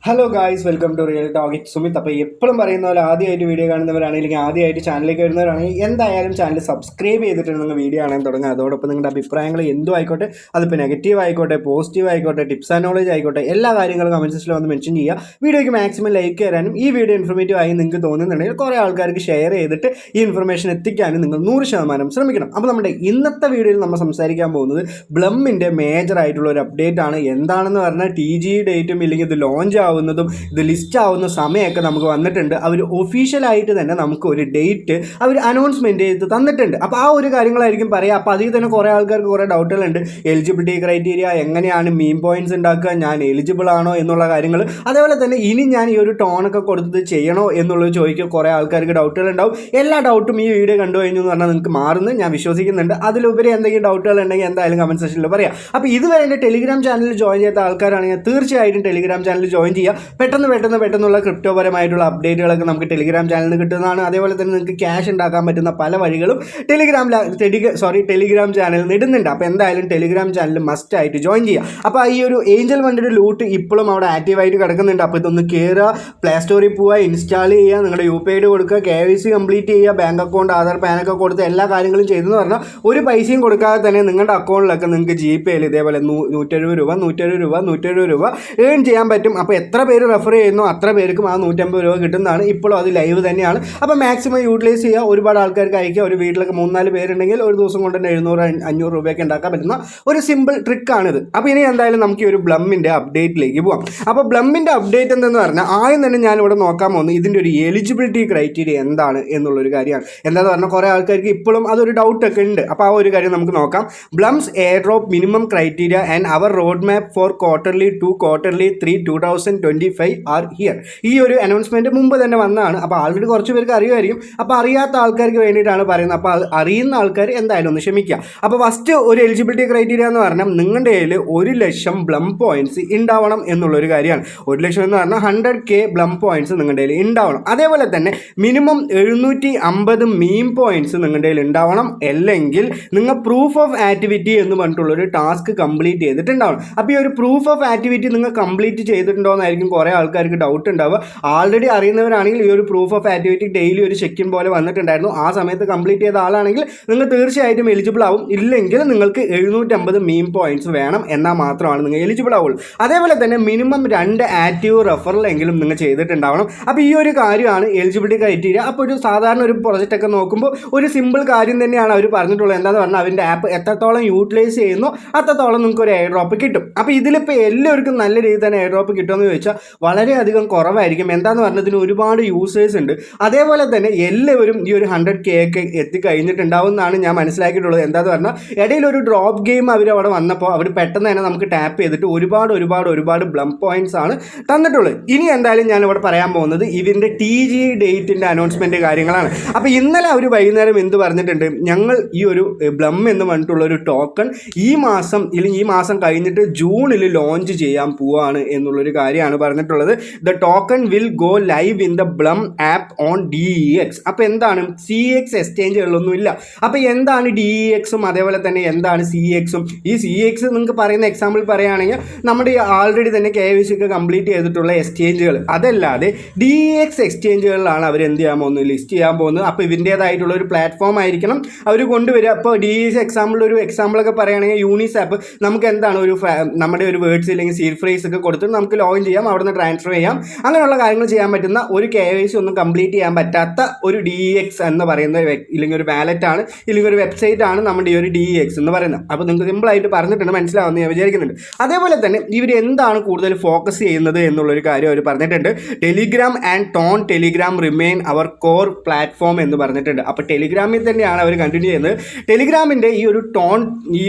Hello guys, welcome to real talk. It Sumit. അപ്പോൾ എപ്പോഴും പറയുന്ന പോലെ ആദ്യമായിട്ട് വീഡിയോ കാണുന്നവരാണെങ്കിൽ ആദ്യമായിട്ട് ചാനലിലേക്ക് വരുന്നവരാണെങ്കിൽ എന്തായാലും ചാനൽ സബ്സ്ക്രൈബ് ചെയ്തിട്ട് നിങ്ങൾ വീഡിയോ കാണാൻ തുടങ്ങുക. അതോടൊപ്പം നിങ്ങളുടെ അഭിപ്രായങ്ങൾ എന്തും ആയിക്കോട്ടെ, അതിപ്പോൾ നെഗറ്റീവ് ആയിക്കോട്ടെ, പോസിറ്റീവ് ആയിക്കോട്ടെ, ടിപ്സ് ആൻഡ് നോളേജ് ആയിക്കോട്ടെ, എല്ലാ കാര്യങ്ങളും കമൻറ്റ് സെക്ഷനിൽ വന്ന് മെൻഷൻ ചെയ്യുക. വീഡിയോയ്ക്ക് മാക്സിമം ലൈക്ക് തരാനും ഈ വീഡിയോ ഇൻഫോർമേറ്റീവ് ആയി നിങ്ങൾക്ക് തോന്നുന്നുണ്ടെങ്കിൽ കുറേ ആൾക്കാർക്ക് ഷെയർ ചെയ്തിട്ട് ഈ ഇൻഫർമേഷൻ എത്തിക്കാനും നിങ്ങൾ 100% ശ്രമിക്കണം. അപ്പോൾ നമ്മുടെ ഇന്നത്തെ വീഡിയോയിൽ നമ്മൾ സംസാരിക്കാൻ പോകുന്നത് ബ്ലമ്മിൻ്റെ മേജർ ആയിട്ടുള്ള ഒരു അപ്ഡേറ്റ് ആണ്. എന്താണെന്ന് പറഞ്ഞാൽ TGE ഡേറ്റും ഇല്ലെങ്കിൽ ഇത് ലോഞ്ച് ആവുന്നതും ഇത് ലിസ്റ്റ് ആവുന്ന സമയമൊക്കെ നമുക്ക് വന്നിട്ടുണ്ട്. അവർ ഒഫീഷ്യലായിട്ട് തന്നെ നമുക്ക് ഒരു ഡേറ്റ് അവർ അനൗൺസ്മെൻറ്റ് ചെയ്ത് തന്നിട്ടുണ്ട്. അപ്പോൾ ആ ഒരു കാര്യങ്ങളായിരിക്കും പറയുക. അപ്പോൾ അതിൽ തന്നെ കുറേ ആൾക്കാർക്ക് കുറേ ഡൗട്ടുകളുണ്ട്. എലിജിബിലിറ്റി ക്രൈറ്റീരിയ എങ്ങനെയാണ്, മീം പോയിൻറ്റ്സ് ഉണ്ടാക്കുക, ഞാൻ എലിജിബിൾ ആണോ എന്നുള്ള കാര്യങ്ങൾ. അതേപോലെ തന്നെ ഇനി ഞാൻ ഈ ഒരു ടോണൊക്കെ കൊടുത്തത് ചെയ്യണോ എന്നുള്ളത് ചോദിക്കുക കുറേ ആൾക്കാർക്ക് ഡൗട്ടുകളുണ്ടാവും. എല്ലാ ഡൗട്ടും ഈ വീഡിയോ കണ്ടു കഴിഞ്ഞു എന്ന് പറഞ്ഞാൽ നിങ്ങൾക്ക് മാറുന്നു ഞാൻ വിശ്വസിക്കുന്നുണ്ട്. അതിലുപരി എന്തെങ്കിലും ഡൗട്ടുകൾ ഉണ്ടെങ്കിൽ എന്തായാലും കമൻറ്റ് സെക്ഷനിൽ പറയാം. അപ്പോൾ ഇതുവരെ എൻ്റെ ടെലിഗ്രാം ചാനലിൽ ജോയിൻ ചെയ്ത ആൾക്കാരാണെങ്കിൽ തീർച്ചയായിട്ടും ടെലിഗ്രാം ചാനലിൽ ജോയിൻ ചെയ്യുക. പെട്ടെന്നുള്ള ക്രിപ്റ്റോപരമായിട്ടുള്ള അപ്ഡേറ്റുകളൊക്കെ നമുക്ക് ടെലിഗ്രാം ചാനലിൽ നിന്ന് കിട്ടുന്നതാണ്. അതേപോലെ തന്നെ നിങ്ങൾക്ക് ക്യാഷ് ഉണ്ടാക്കാൻ പറ്റുന്ന പല വഴികളും ടെലിഗ്രാം ചാനലിൽ നിന്ന് ഇടുന്നുണ്ട്. അപ്പോൾ എന്തായാലും ടെലിഗ്രാം ചാനൽ മസ്റ്റ് ആയിട്ട് ജോയിൻ ചെയ്യുക. അപ്പോൾ ഈ ഒരു ഏഞ്ചൽ വണ്ടിയുടെ ലൂട്ട് ഇപ്പോഴും അവിടെ ആക്റ്റീവായിട്ട് കിടക്കുന്നുണ്ട്. അപ്പോൾ ഇതൊന്ന് കയറുക, പ്ലേ സ്റ്റോറിൽ പോവുക, ഇൻസ്റ്റാൾ ചെയ്യുക, നിങ്ങളുടെ UPI കൊടുക്കുക, KYC കംപ്ലീറ്റ് ചെയ്യുക, ബാങ്ക് അക്കൗണ്ട്, ആധാർ, പാനൊക്കെ കൊടുത്ത് എല്ലാ കാര്യങ്ങളും ചെയ്തെന്ന് പറഞ്ഞാൽ ഒരു പൈസയും കൊടുക്കാതെ തന്നെ നിങ്ങളുടെ അക്കൗണ്ടിലൊക്കെ നിങ്ങൾക്ക് GPayയിൽ ഇതേപോലെ 170 രൂപ ഏൺ ചെയ്യാൻ പറ്റും. അപ്പോൾ എത്ര പേര് റെഫർ ചെയ്യുന്നു അത്ര പേർക്കും ആ 150 രൂപ കിട്ടുന്നതാണ്. ഇപ്പോഴും അത് ലൈവ് തന്നെയാണ്. അപ്പോൾ മാക്സിമം യൂട്ടിലൈസ് ചെയ്യുക. ഒരുപാട് ആൾക്കാർക്ക് അയക്കുക. ഒരു വീട്ടിലൊക്കെ 3-4 പേരുണ്ടെങ്കിൽ ഒരു ദിവസം കൊണ്ട് തന്നെ 700-500 രൂപയൊക്കെ ഉണ്ടാക്കാൻ പറ്റുന്ന ഒരു സിമ്പിൾ ട്രിക്കാണിത്. അപ്പോൾ ഇനി എന്തായാലും നമുക്ക് ഈ ഒരു ബ്ലമ്മിൻ്റെ അപ്ഡേറ്റിലേക്ക് പോകാം. അപ്പോൾ ബ്ലമ്മിൻ്റെ അപ്ഡേറ്റ് എന്തെന്ന് പറഞ്ഞാൽ ആദ്യം തന്നെ ഞാനിവിടെ നോക്കാൻ പോകുന്നത് ഇതിൻ്റെ ഒരു എലിജിബിലിറ്റി ക്രൈറ്റീരിയ എന്താണ് എന്നുള്ളൊരു കാര്യമാണ്. എന്താണെന്ന് പറഞ്ഞാൽ കുറേ ആൾക്കാർക്ക് ഇപ്പോഴും അതൊരു ഡൗട്ടൊക്കെ ഉണ്ട്. അപ്പോൾ ആ ഒരു കാര്യം നമുക്ക് നോക്കാം. Blum's airdrop minimum criteria and our road map for quarterly 3 2025 are here. ഈ ഒരു അനൗൺസ്മെൻറ്റ് മുമ്പ് തന്നെ വന്നതാണ്. അപ്പോൾ ആൾറെഡി കുറച്ച് പേർക്ക് അറിയുമായിരിക്കും. അപ്പോൾ അറിയാത്ത ആൾക്കാർക്ക് വേണ്ടിയിട്ടാണ് പറയുന്നത്. അപ്പോൾ അറിയുന്ന ആൾക്കാർ എന്തായാലും ഒന്ന് ക്ഷമിക്കുക. അപ്പോൾ ഫസ്റ്റ് ഒരു എലിജിബിലിറ്റി ക്രൈറ്റീരിയ എന്ന് പറഞ്ഞാൽ നിങ്ങളുടെ കയ്യിൽ 1,00,000 ബ്ലം പോയിൻറ്റ്സ് ഉണ്ടാവണം എന്നുള്ളൊരു കാര്യമാണ്. 1,00,000 എന്ന് പറഞ്ഞാൽ 100K ബ്ലം പോയിൻറ്റ്സ് നിങ്ങളുടെ കയ്യിൽ ഉണ്ടാവണം. അതേപോലെ തന്നെ മിനിമം 750 മീം പോയിൻറ്റ്സ് നിങ്ങളുടെ കയ്യിൽ ഉണ്ടാവണം. അല്ലെങ്കിൽ നിങ്ങൾ പ്രൂഫ് ഓഫ് ആക്ടിവിറ്റി എന്ന് പറഞ്ഞിട്ടുള്ളൊരു ടാസ്ക് കംപ്ലീറ്റ് ചെയ്തിട്ടുണ്ടാവണം. അപ്പോൾ ഈ ഒരു പ്രൂഫ് ഓഫ് ആക്ടിവിറ്റി നിങ്ങൾ കംപ്ലീറ്റ് ചെയ്തിട്ടുണ്ടോ എന്നായിരിക്കും കുറേ ആൾക്കാർക്ക് ഡൗട്ട് ഉണ്ടാവുക. ആൾറെഡി അറിയുന്നവരാണെങ്കിൽ ഈ ഒരു പ്രൂഫ് ഓഫ് ആക്ടിവിറ്റി ഡെയിലി ഒരു ചെക്കിൻ പോലെ വന്നിട്ടുണ്ടായിരുന്നു. ആ സമയത്ത് കംപ്ലീറ്റ് ചെയ്ത ആളാണെങ്കിൽ നിങ്ങൾ തീർച്ചയായിട്ടും എലിജിബിൾ ആവും. ഇല്ലെങ്കിൽ നിങ്ങൾക്ക് 750 മീം പോയിൻറ്റ്സ് വേണം, എന്നാൽ മാത്രമാണ് നിങ്ങൾ എലിജിബിൾ ആവുള്ളൂ. അതേപോലെ തന്നെ മിനിമം 2 ആക്റ്റീവ് റെഫറൽ എങ്കിലും നിങ്ങൾ ചെയ്തിട്ടുണ്ടാവണം. അപ്പോൾ ഈ ഒരു കാര്യമാണ് എലിജിബിലിറ്റി ക്രൈറ്റീരിയ. അപ്പോൾ ഒരു സാധാരണ ഒരു പ്രൊജക്റ്റ് ഒക്കെ നോക്കുമ്പോൾ ഒരു സിമ്പിൾ കാര്യം തന്നെയാണ് അവർ പറഞ്ഞിട്ടുള്ളത്. എന്താണെന്ന് പറഞ്ഞാൽ അവൻ്റെ ആപ്പ് എത്രത്തോളം യൂട്ടിലൈസ് ചെയ്യുന്നു അത്രത്തോളം നിങ്ങൾക്ക് ഒരു എയർ ഡ്രോപ്പ് കിട്ടും. അപ്പോൾ ഇതിലിപ്പോൾ എല്ലാവർക്കും നല്ല രീതിയിൽ തന്നെ എയർ ഡ്രോപ്പ് കിട്ടുമെന്ന് ചോദിച്ചാൽ വളരെയധികം കുറവായിരിക്കും. എന്താന്ന് പറഞ്ഞതിന് ഒരുപാട് യൂസേഴ്സ് ഉണ്ട്. അതേപോലെ തന്നെ എല്ലാവരും ഈ ഒരു 100K ഒക്കെ എത്തിക്കഴിഞ്ഞിട്ടുണ്ടാവും എന്നാണ് ഞാൻ മനസ്സിലാക്കിയിട്ടുള്ളത്. എന്താന്ന് പറഞ്ഞാൽ ഇടയിൽ ഒരു ഡ്രോപ്പ് ഗെയിം അവിടെ വന്നപ്പോൾ അവർ പെട്ടെന്ന് തന്നെ നമുക്ക് ടാപ്പ് ചെയ്തിട്ട് ഒരുപാട് ബ്ലം പോയിന്റ്സ് ആണ് തന്നിട്ടുള്ളത്. ഇനി എന്തായാലും ഞാൻ ഇവിടെ പറയാൻ പോകുന്നത് ഇതിൻ്റെ TGE ഡേറ്റിൻ്റെ അനൗൺസ്മെൻറ്റ് കാര്യങ്ങളാണ്. അപ്പോൾ ഇന്നലെ അവർ വൈകുന്നേരം എന്ത് പറഞ്ഞിട്ടുണ്ട്, ഞങ്ങൾ ഈ ഒരു ബ്ലം എന്ന് പറഞ്ഞിട്ടുള്ള ഒരു ടോക്കൺ ഈ മാസം കഴിഞ്ഞിട്ട് ജൂണിൽ ലോഞ്ച് ചെയ്യാൻ പോവാണ് എന്നുള്ളൊരു കാര്യമാണ് പറഞ്ഞിട്ടുള്ളത്. The token will go live in the Blum app on DEX. അപ്പോൾ എന്താണ് CX എക്സ്ചേഞ്ചുകളൊന്നുമില്ല. അപ്പോൾ എന്താണ് DEXും അതേപോലെ തന്നെ എന്താണ് CXും? ഈ CX നിങ്ങൾക്ക് പറയുന്ന എക്സാമ്പിൾ പറയുകയാണെങ്കിൽ നമ്മുടെ ആൾറെഡി തന്നെ KYC ഒക്കെ കംപ്ലീറ്റ് ചെയ്തിട്ടുള്ള എക്സ്ചേഞ്ചുകൾ. അതല്ലാതെ DEX എക്സ്ചേഞ്ചുകളിലാണ് അവർ എന്ത് ചെയ്യാൻ പോകുന്നത്, ലിസ്റ്റ് ചെയ്യാൻ പോകുന്നത്. അപ്പോൾ ഇതിൻ്റേതായിട്ടുള്ള ഒരു പ്ലാറ്റ്ഫോം ആയിരിക്കണം അവർ കൊണ്ടുവരിക. അപ്പോൾ DEX എക്സാമ്പിളൊക്കെ പറയുകയാണെങ്കിൽ യൂണിസ് ആപ്പ് നമുക്ക് എന്താണ് നമ്മുടെ ഒരു വേർഡ്സ് ഇല്ലെങ്കിൽ സീഡ് ഫ്രേസ് ഒക്കെ കൊടുത്തിട്ട് നമുക്ക് ലോഗിൻ ചെയ്യാം, അവിടെ നിന്ന് ട്രാൻസ്ഫർ ചെയ്യാം, അങ്ങനെയുള്ള കാര്യങ്ങൾ ചെയ്യാൻ പറ്റുന്ന ഒരു KYC ഒന്നും കംപ്ലീറ്റ് ചെയ്യാൻ പറ്റാത്ത ഒരു DEX എന്ന് പറയുന്ന ഇല്ലെങ്കിൽ ഒരു വാലറ്റ് ആണ്, ഇല്ലെങ്കിൽ ഒരു വെബ്സൈറ്റ് ആണ് നമ്മുടെ ഈ ഒരു DEX എന്ന് പറയുന്നത്. അപ്പോൾ നിങ്ങൾക്ക് സിമ്പിളായിട്ട് പറഞ്ഞിട്ടുണ്ട്, മനസ്സിലാവുമെന്ന് ഞാൻ വിചാരിക്കുന്നുണ്ട്. അതേപോലെ തന്നെ ഇവർ എന്താണ് കൂടുതൽ ഫോക്കസ് ചെയ്യുന്നത് എന്നുള്ളൊരു കാര്യം അവർ പറഞ്ഞിട്ടുണ്ട്. Telegram and TON Telegram remain our core platform എന്ന് പറഞ്ഞിട്ടുണ്ട്. അപ്പോൾ ടെലിഗ്രാമിൽ തന്നെയാണ് അവർ കണ്ടിന്യൂ ചെയ്യുന്നത്. ടെലിഗ്രാമിൻ്റെ ഈ ഒരു ടോൺ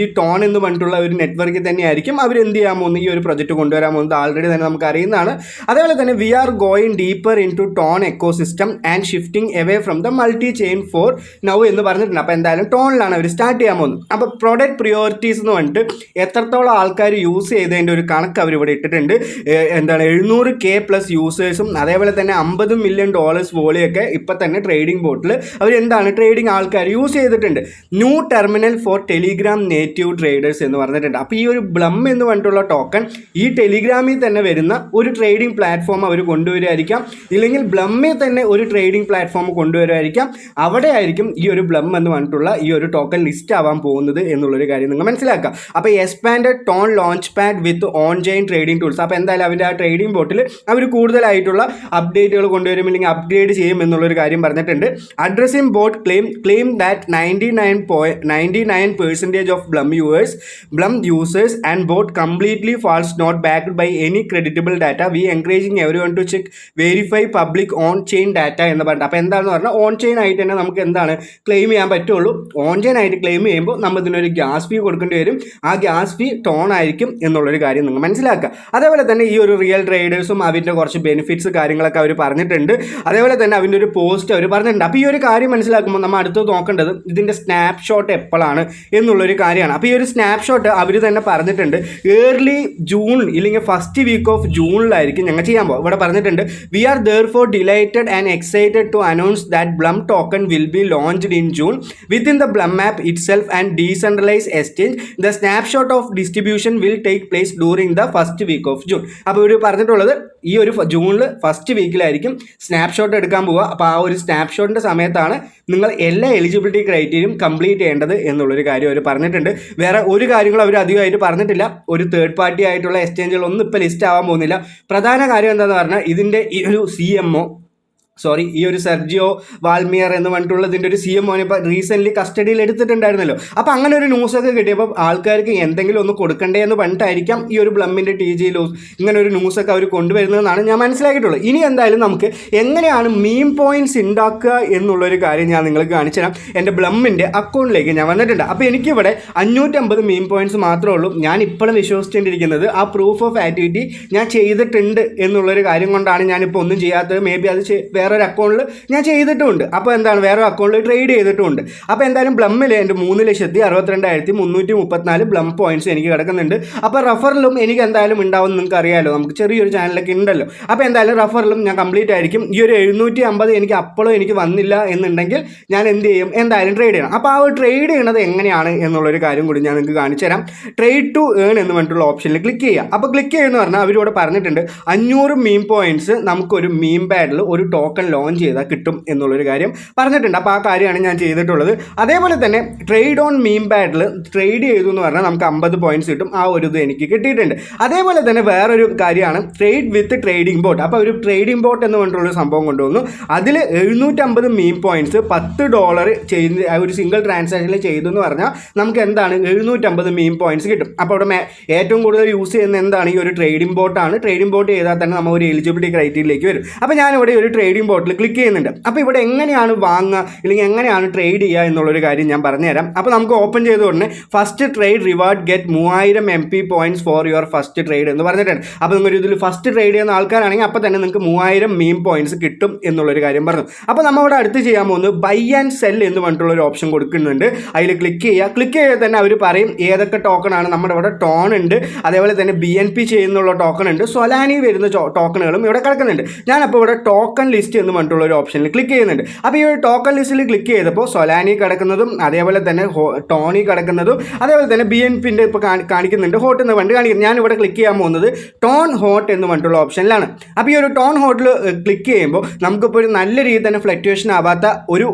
എന്ന് പറഞ്ഞിട്ടുള്ള ഒരു നെറ്റ്വർക്കിൽ തന്നെയായിരിക്കും അവർ എന്ത് ചെയ്യാൻ പോകുന്നത്, ഈ ഒരു പ്രൊജക്റ്റ് കൊണ്ടുവരാൻ പോകുന്നത്. ആൾറെഡി തന്നെ നമുക്ക് അറിയുന്നതാണ്. അതേപോലെ തന്നെ we are going deeper into TON ecosystem and shifting away from the multi chain for now എന്ന് പറഞ്ഞിട്ടുണ്ട്. അപ്പോൾ എന്തായാലും ടോണിലാണ് അവർ സ്റ്റാർട്ട് ചെയ്യാൻ പോകുന്നത്. അപ്പോൾ പ്രൊഡക്റ്റ് പ്രിയോറിറ്റീസ് എന്ന് പറഞ്ഞിട്ട് എത്രത്തോളം ആൾക്കാർ യൂസ് ചെയ്തതിൻ്റെ ഒരു കണക്ക് അവർ ഇവിടെ ഇട്ടിട്ടുണ്ട്. എന്താണ് 700K പ്ലസ് യൂസേഴ്സും അതേപോലെ തന്നെ $50 മില്യൺ വോളിയൊക്കെ ഇപ്പം തന്നെ ട്രേഡിംഗ് ബോട്ടിൽ അവർ എന്താണ് ട്രേഡിംഗ് ആൾക്കാർ യൂസ് ചെയ്തിട്ടുണ്ട്. New terminal for Telegram native traders എന്ന് പറഞ്ഞിട്ടുണ്ട്. അപ്പോൾ ഈ ഒരു ബ്ലം എന്ന് പറഞ്ഞിട്ടുള്ള ടോക്കൺ ഈ ടെലിഗ്രാമിൽ തന്നെ വരുന്ന ഒരു ട്രേഡിംഗ് പ്ലാറ്റ്ഫോം അവർ കൊണ്ടുവരുമായിരിക്കാം, ഇല്ലെങ്കിൽ ബ്ലമ്മിൽ തന്നെ ഒരു ട്രേഡിംഗ് പ്ലാറ്റ്ഫോം കൊണ്ടുവരുമായിരിക്കാം. അവിടെ ആയിരിക്കും ഈ ഒരു ബ്ലം എന്ന് പറഞ്ഞിട്ടുള്ള ഈ ഒരു ടോക്കൺ ലിസ്റ്റ് ആവാൻ പോകുന്നത് എന്നുള്ളൊരു കാര്യം നിങ്ങൾ മനസ്സിലാക്കുക. അപ്പോൾ expanded tone launch pad with on chain trading tools. അപ്പോൾ എന്തായാലും അവരുടെ ആ ട്രേഡിംഗ് ബോട്ടിൽ അവർ കൂടുതലായിട്ടുള്ള അപ്ഡേറ്റുകൾ കൊണ്ടുവരും, അല്ലെങ്കിൽ അപ്ഗ്രേഡ് ചെയ്യും എന്നുള്ളൊരു കാര്യം പറഞ്ഞിട്ടുണ്ട്. Addressing bot claim that 99% of Blum users and bot completely false not backed by any creditable data. We encouraging everyone to check verify public on chain data എന്ന് പറഞ്ഞിട്ട്. അപ്പോൾ എന്താണെന്ന് പറഞ്ഞാൽ ഓൺ ചെയിൻ ആയിട്ട് തന്നെ നമുക്ക് എന്താണ് ക്ലെയിം ചെയ്യാൻ പറ്റുള്ളൂ. ഓൺ ചെയിൻ ആയിട്ട് ക്ലെയിം ചെയ്യുമ്പോൾ നമ്മൾ ഇതിനൊരു ഗ്യാസ് ഫീ കൊടുക്കേണ്ടി വരും. ആ ഗ്യാസ് ഫീ ടോൺ ആയിരിക്കും എന്നുള്ളൊരു കാര്യം നിങ്ങൾ മനസ്സിലാക്കുക. അതേപോലെ തന്നെ ഈ ഒരു റിയൽ ട്രേഡേഴ്സും അതിൻ്റെ കുറച്ച് ബെനിഫിറ്റ്സ് കാര്യങ്ങളൊക്കെ അവർ പറഞ്ഞിട്ടുണ്ട്. അതേപോലെ തന്നെ അതിൻ്റെ ഒരു പോസ്റ്റ് അവർ പറഞ്ഞിട്ടുണ്ട്. അപ്പോൾ ഈ ഒരു കാര്യം മനസ്സിലാക്കുമ്പോൾ നമ്മൾ അടുത്ത് നോക്കേണ്ടത് ഇതിൻ്റെ സ്നാപ്ഷോട്ട് എപ്പോഴാണ് എന്നുള്ളൊരു കാര്യമാണ്. അപ്പോൾ ഈ ഒരു സ്നാപ്ഷോട്ട് അവർ തന്നെ പറഞ്ഞിട്ടുണ്ട് ഏർലി ജൂൺ ഇല്ലെങ്കിൽ ഫസ്റ്റ് വീക്ക് ഓഫ് ജൂണിലായിരിക്കും ഞങ്ങൾ ചെയ്യാൻ പോകും. ഇവിടെ പറഞ്ഞിട്ടുണ്ട് we are therefore delighted and excited to announce that Blum token will be launched in June within the Blum app itself and decentralise exchange. The snapshot of distribution will take place during the first week of June. അപ്പോൾ ഇവർ പറഞ്ഞിട്ടുള്ളത് ഈ ഒരു ജൂണിൽ first വീക്കിലായിരിക്കും snapshot എടുക്കാൻ പോവുക. അപ്പോൾ ആ ഒരു സ്നാപ്ഷോട്ടിൻ്റെ സമയത്താണ് നിങ്ങൾ എല്ലാ എലിജിബിലിറ്റി ക്രൈറ്റീരിയയും കംപ്ലീറ്റ് ചെയ്യേണ്ടത് എന്നുള്ളൊരു കാര്യം അവർ പറഞ്ഞിട്ടുണ്ട്. വേറെ ഒരു കാര്യങ്ങളും അവർ അധികമായിട്ട് പറഞ്ഞിട്ടില്ല. ഒരു തേർഡ് പാർട്ടി ആയിട്ടുള്ള എക്സ്ചേഞ്ചുകളൊന്നും ഇപ്പോൾ ലിസ്റ്റ് ആവാൻ പോകുന്നില്ല. പ്രധാന കാര്യം എന്താണെന്ന് പറഞ്ഞാൽ ഇതിൻ്റെ ഈ ഒരു ഈ ഒരു സെർജിയോ വാൽമിയർ എന്ന് പറഞ്ഞിട്ടുള്ള ഇതിൻ്റെ ഒരു CMO ഇപ്പോൾ റീസെൻ്റ്ലി കസ്റ്റഡിയിൽ എടുത്തിട്ടുണ്ടായിരുന്നല്ലോ. അപ്പോൾ അങ്ങനെ ഒരു ന്യൂസൊക്കെ കിട്ടിയപ്പോൾ ആൾക്കാർക്ക് എന്തെങ്കിലും ഒന്ന് കൊടുക്കണ്ടേ എന്ന് പറഞ്ഞിട്ടായിരിക്കാം ഈ ഒരു ബ്ലമ്മിൻ്റെ TG ലൂസ് ഇങ്ങനെ ഒരു ന്യൂസൊക്കെ അവർ കൊണ്ടുവരുന്നതെന്നാണ് ഞാൻ മനസ്സിലാക്കിയിട്ടുള്ളത്. ഇനി എന്തായാലും നമുക്ക് എങ്ങനെയാണ് മീം പോയിൻറ്റ്സ് ഉണ്ടാക്കുക എന്നുള്ളൊരു കാര്യം ഞാൻ നിങ്ങൾക്ക് കാണിച്ചു തരാം. എൻ്റെ ബ്ലമ്മിൻ്റെ അക്കൗണ്ടിലേക്ക് ഞാൻ വന്നിട്ടുണ്ട്. അപ്പോൾ എനിക്കിവിടെ 550 മീം പോയിൻറ്റ്സ് മാത്രമേ ഉള്ളൂ. ഞാൻ ഇപ്പോഴും വിശ്വസിച്ചുകൊണ്ടിരിക്കുന്നത് ആ പ്രൂഫ് ഓഫ് ആക്ടിവിറ്റി ഞാൻ ചെയ്തിട്ടുണ്ട് എന്നുള്ളൊരു കാര്യം കൊണ്ടാണ് ഞാനിപ്പോൾ ഒന്നും ചെയ്യാത്തത്. മേ ബി അത് വേറൊരു അക്കൗണ്ടിൽ ഞാൻ ചെയ്തിട്ടുമുണ്ട്. അപ്പോൾ എന്താണ് വേറൊരു അക്കൗണ്ടിൽ ട്രേഡ് ചെയ്തിട്ടുമുണ്ട്. അപ്പോൾ എന്തായാലും ബ്ലമ്മിൽ എൻ്റെ 3,62,334 ബ്ലം പോയിൻറ്റ്സ് എനിക്ക് കിടക്കുന്നുണ്ട്. അപ്പോൾ റഫറിലും എനിക്ക് എന്തായാലും ഉണ്ടാവും. നിങ്ങൾക്ക് അറിയാമല്ലോ, നമുക്ക് ചെറിയൊരു ചാനലൊക്കെ ഉണ്ടല്ലോ. അപ്പോൾ എന്തായാലും റഫറിലും ഞാൻ കംപ്ലീറ്റ് ആയിരിക്കും. ഈ ഒരു 750 എനിക്ക് അപ്പോഴും എനിക്ക് വന്നില്ല എന്നുണ്ടെങ്കിൽ ഞാൻ എന്ത് ചെയ്യും, എന്തായാലും ട്രേഡ് ചെയ്യണം. അപ്പോൾ ആ ഒരു ട്രേഡ് ചെയ്യണത് എങ്ങനെയാണ് എന്നുള്ളൊരു കാര്യം കൂടി ഞാൻ നിങ്ങൾക്ക് കാണിച്ചു തരാം. ട്രേഡ് ടു ഏൺ എന്ന് പറഞ്ഞിട്ടുള്ള ഓപ്ഷനിൽ ക്ലിക്ക് ചെയ്യുക. അപ്പോൾ ക്ലിക്ക് ചെയ്യുമെന്ന് പറഞ്ഞാൽ അവരോട് പറഞ്ഞിട്ടുണ്ട് 500 മീം പോയിൻറ്റ്സ് നമുക്കൊരു മീം പാഡിൽ ഒരു ടോക്കൺ ലോഞ്ച് ചെയ്താൽ കിട്ടും എന്നുള്ളൊരു കാര്യം പറഞ്ഞിട്ടുണ്ട്. അപ്പോൾ ആ കാര്യമാണ് ഞാൻ ചെയ്തിട്ടുള്ളത്. അതേപോലെ തന്നെ trade on meme paddle trade ചെയ്തു എന്ന് പറഞ്ഞാൽ നമുക്ക് 50 പോയിൻറ്റ്സ് കിട്ടും. ആ ഒരു ഇത് എനിക്ക് കിട്ടിയിട്ടുണ്ട്. അതേപോലെ തന്നെ വേറൊരു കാര്യമാണ് ട്രേഡ് വിത്ത് ട്രേഡിംഗ് ബോട്ട്. അപ്പോൾ ഒരു ട്രേഡിംഗ് ബോട്ട് എന്ന് പറഞ്ഞിട്ടുള്ളൊരു സംഭവം കൊണ്ടുവന്നു. അതിൽ 750 മീം പോയിൻറ്റ്സ് $10 ചെയ്ത് ഒരു സിംഗിൾ ട്രാൻസാക്ഷനിൽ ചെയ്തു എന്ന് പറഞ്ഞാൽ നമുക്ക് എന്താണ് 750 മീം പോയിൻറ്റ്സ് കിട്ടും. അപ്പോൾ അവിടെ ഏറ്റവും കൂടുതൽ യൂസ് ചെയ്യുന്ന എന്താണ് ഈ ഒരു ട്രേഡിംഗ് ബോട്ടാണ്. ട്രേഡിംഗ് ബോട്ട് ചെയ്താൽ തന്നെ നമ്മൾ ഒരു എലിജിബിലിറ്റി ക്രൈറ്റീരിയയിലേക്ക് വരും. അപ്പോൾ ഞാനിവിടെ ഒരു ട്രേഡിംഗ് ബോട്ടിൽ ക്ലിക്ക് ചെയ്യുന്നുണ്ട്. അപ്പോൾ ഇവിടെ എങ്ങനെയാണ് വാങ്ങുക അല്ലെങ്കിൽ എങ്ങനെയാണ് ട്രേഡ് ചെയ്യുക എന്നുള്ളൊരു കാര്യം ഞാൻ പറഞ്ഞുതരാം. അപ്പോൾ നമുക്ക് ഓപ്പൺ ചെയ്ത് ഉടനെ first trade reward get 3000 MP points for your first trade എന്ന് പറഞ്ഞിട്ടുണ്ട്. അപ്പോൾ നിങ്ങൾ ഇതിൽ ഫസ്റ്റ് ട്രേഡ് ചെയ്യുന്ന ആൾക്കാരാണെങ്കിൽ അപ്പോൾ തന്നെ നിങ്ങൾക്ക് 3000 മീം പോയിൻറ്റ്സ് കിട്ടും എന്നുള്ളൊരു കാര്യം പറഞ്ഞു. അപ്പോൾ നമ്മളിവിടെ അടുത്ത് ചെയ്യാൻ പോകുന്നത് ബൈ ആൻഡ് സെൽ എന്ന് പറഞ്ഞിട്ടുള്ളൊരു ഓപ്ഷൻ കൊടുക്കുന്നുണ്ട്. അതിൽ ക്ലിക്ക് ചെയ്യുക. ക്ലിക്ക് ചെയ്താൽ തന്നെ അവർ പറയും ഏതൊക്കെ ടോക്കണാണ്. നമ്മുടെ ഇവിടെ ടോൺ ഉണ്ട്, അതേപോലെ തന്നെ BNB ചെയ്യുന്നുള്ള ടോക്കൺ ഉണ്ട്, സൊലാനി വരുന്ന ടോക്കണുകളും ഇവിടെ കിടക്കുന്നുണ്ട്. ഞാനപ്പോൾ ഇവിടെ ടോക്കൺ ലിസ്റ്റ് എന്ന് പറഞ്ഞിട്ടുള്ള ഒരു ഓപ്ഷനിൽ ക്ലിക്ക് ചെയ്യുന്നുണ്ട്. അപ്പോൾ ഈ ഒരു ടോക്കൺ ലിസ്റ്റിൽ ക്ലിക്ക് ചെയ്തപ്പോൾ സൊലാനി കിടക്കുന്നതും അതേപോലെ തന്നെ ടോണി കിടക്കുന്നതും അതേപോലെ തന്നെ BNBൻ്റെ ഇപ്പോൾ കാണിക്കുന്നുണ്ട് ഹോട്ട് എന്ന് പറഞ്ഞിട്ട് കാണിക്കുന്നത്. ഞാനിവിടെ ക്ലിക്ക് ചെയ്യാൻ പോകുന്നത് ടോൺ ഹോട്ട് എന്ന് പറഞ്ഞിട്ടുള്ള ഓപ്ഷനിലാണ്. അപ്പോൾ ഈ ഒരു ടോൺ ഹോട്ടിൽ ക്ലിക്ക് ചെയ്യുമ്പോൾ നമുക്കിപ്പോൾ ഒരു നല്ല രീതിയിൽ തന്നെ ഫ്ലക്ച്വേഷൻ ആവാത്ത ഒരു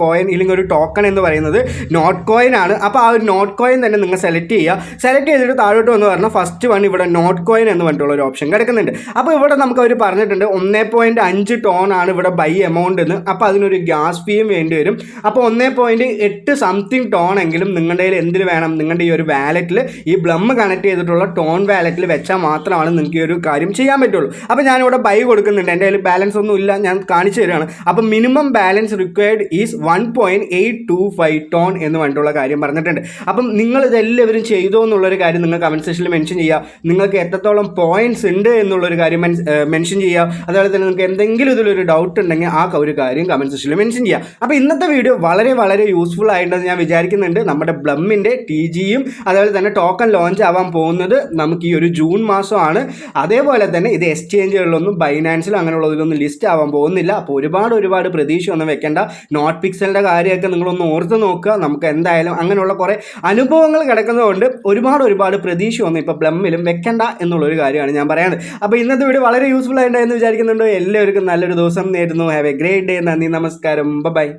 കോയിൻ ഇല്ലെങ്കിൽ ഒരു ടോക്കൺ എന്ന് പറയുന്നത് നോട്ട് കോയിൻ ആണ്. അപ്പോൾ ആ ഒരു നോട്ട് കോയിൻ തന്നെ നിങ്ങൾ സെലക്ട് ചെയ്യുക. സെലക്ട് ചെയ്തിട്ട് താഴോട്ട് വന്ന് പറഞ്ഞാൽ ഫസ്റ്റ് വൺ ഇവിടെ നോട്ട് കോയിൻ എന്ന് പറഞ്ഞിട്ടുള്ള ഒരു ഓപ്ഷൻ കിടക്കുന്നുണ്ട്. അപ്പോൾ ഇവിടെ നമുക്ക് അവർ പറഞ്ഞിട്ടുണ്ട് 1.5 ടോൺ ആണ് ഇവിടെ ബൈ എമൗണ്ട് എന്ന്. അപ്പോൾ അതിനൊരു ഗ്യാസ് ഫീയും വേണ്ടി വരും. അപ്പോൾ 1.8 സംതിങ് ടോൺ എങ്കിലും നിങ്ങളുടെ കയ്യിൽ എന്തിൽ വേണം, നിങ്ങളുടെ ഈ ഒരു വാലറ്റിൽ ഈ ബ്ലം കണക്ട് ചെയ്തിട്ടുള്ള ടോൺ വാലറ്റിൽ വെച്ചാൽ മാത്രമാണ് നിങ്ങൾക്ക് ഈ ഒരു കാര്യം ചെയ്യാൻ പറ്റുള്ളൂ. അപ്പോൾ ഞാനിവിടെ ബൈ കൊടുക്കുന്നുണ്ട്. എൻ്റെ കയ്യിൽ ബാലൻസ് ഒന്നും ഇല്ല, ഞാൻ കാണിച്ചു തരികയാണ്. അപ്പോൾ minimum balance required is 1.825 tone എന്ന് പറഞ്ഞിട്ടുള്ള കാര്യം പറഞ്ഞിട്ടുണ്ട്. അപ്പം നിങ്ങൾ ഇതെല്ലാവരും ചെയ്തോ എന്നുള്ളൊരു കാര്യം നിങ്ങൾ കമൻറ്റ് സെക്ഷനിൽ മെൻഷൻ ചെയ്യുക. നിങ്ങൾക്ക് എത്രത്തോളം പോയിൻറ്റ്സ് ഉണ്ട് എന്നുള്ളൊരു കാര്യം മെൻഷൻ ചെയ്യുക. അതുപോലെ തന്നെ നിങ്ങൾക്ക് എന്തെങ്കിലും ഇതിലൊരു ഡൗട്ട് ഡൗട്ട് ഉണ്ടെങ്കിൽ ആ ഒരു കാര്യം കമൻറ്റ് സെക്ഷനിൽ മെൻഷൻ ചെയ്യുക. അപ്പോൾ ഇന്നത്തെ വീഡിയോ വളരെ വളരെ യൂസ്ഫുൾ ആയിട്ടുണ്ടെന്ന് ഞാൻ വിചാരിക്കുന്നുണ്ട്. നമ്മുടെ ബ്ലമ്മിൻ്റെ TGയും അതുപോലെ തന്നെ ടോക്കൺ ലോഞ്ച് ആവാൻ പോകുന്നത് നമുക്ക് ഈ ഒരു ജൂൺ മാസമാണ്. അതേപോലെ തന്നെ ഇത് എക്സ്ചേഞ്ചുകളിലൊന്നും ബൈനാൻസിലും അങ്ങനെയുള്ളതിലൊന്നും ലിസ്റ്റ് ആവാൻ പോകുന്നില്ല. അപ്പോൾ ഒരുപാട് പ്രതീക്ഷ ഒന്നും വെക്കേണ്ട. നോട്ട് പിക്സലിൻ്റെ കാര്യമൊക്കെ നിങ്ങളൊന്ന് ഓർത്ത് നോക്കുക. നമുക്ക് എന്തായാലും അങ്ങനെയുള്ള കുറേ അനുഭവങ്ങൾ കിടക്കുന്നതുകൊണ്ട് ഒരുപാട് പ്രതീക്ഷ ഒന്നും ഇപ്പോൾ ബ്ലമ്മിലും വെക്കേണ്ട എന്നുള്ളൊരു കാര്യമാണ് ഞാൻ പറയുന്നത്. അപ്പോൾ ഇന്നത്തെ വീഡിയോ വളരെ യൂസ്ഫുൾ ആയിട്ടുണ്ടെന്ന് വിചാരിക്കുന്നുണ്ട്. എല്ലാവർക്കും നല്ലൊരു ദിവസം നേരുന്നു. Have A great day. നന്ദി, നമസ്കാരം, ബൈ.